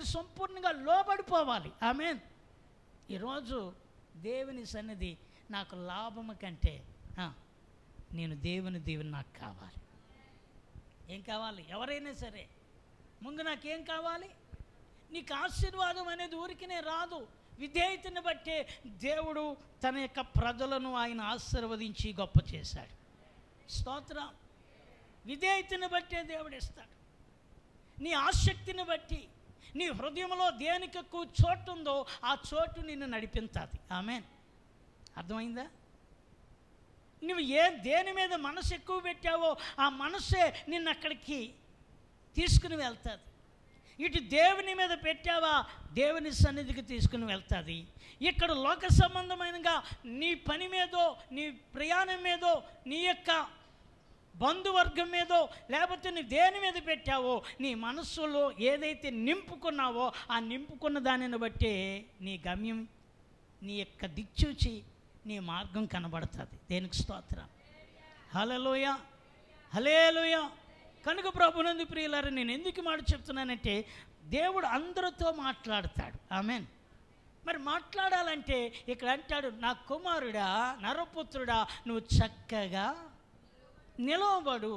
ఆయనకు సంపూర్ణంగా లోబడిపోవాలి. ఆమేన్. ఈరోజు దేవుని సన్నిధి నాకు లాభము కంటే నేను దేవుని దీవెన నాకు కావాలి. ఏం కావాలి? ఎవరైనా సరే ముందు నాకేం కావాలి? నీకు ఆశీర్వాదం అనేది ఊరికినే రాదు. విధేయతను బట్టే దేవుడు తన యొక్క ప్రజలను ఆయన ఆశీర్వదించి గొప్ప చేశాడు. స్తోత్రం. విధేయతను బట్టే దేవుడు ఇస్తాడు. నీ ఆసక్తిని బట్టి, నీ హృదయంలో దేనికి ఎక్కువ చోటు ఉందో ఆ చోటు నిన్ను నడిపించాలి. ఆమేన్. అర్థమైందా? నువ్వు దేని మీద మనసు ఎక్కువ పెట్టావో ఆ మనసే నిన్ను అక్కడికి తీసుకుని వెళ్తుంది. ఇటు దేవుని మీద పెట్టావా దేవుని సన్నిధికి తీసుకుని వెళ్తుంది. ఇక్కడ లోక సంబంధమైనగా నీ పని మీదో, నీ ప్రయాణం మీదో, నీ యొక్క బంధువర్గం మీదో, లేకపోతే నీ దేని మీద పెట్టావో, నీ మనస్సులో ఏదైతే నింపుకున్నావో ఆ నింపుకున్న దానిని బట్టే నీ గమ్యం, నీ యొక్క దిక్సూచి, నీ మార్గం కనబడుతుంది. దేనికి స్తోత్రం. హల్లెలూయ, హల్లెలూయ. కనుక ప్రభునందు ప్రియులారా, నేను ఎందుకు మాట చెప్తున్నానంటే దేవుడు అందరితో మాట్లాడతాడు. ఆమేన్. మరి మాట్లాడాలంటే ఇక్కడ అంటాడు, నా కుమారుడా, నరపుత్రుడా, నువ్వు చక్కగా నిలవబడు.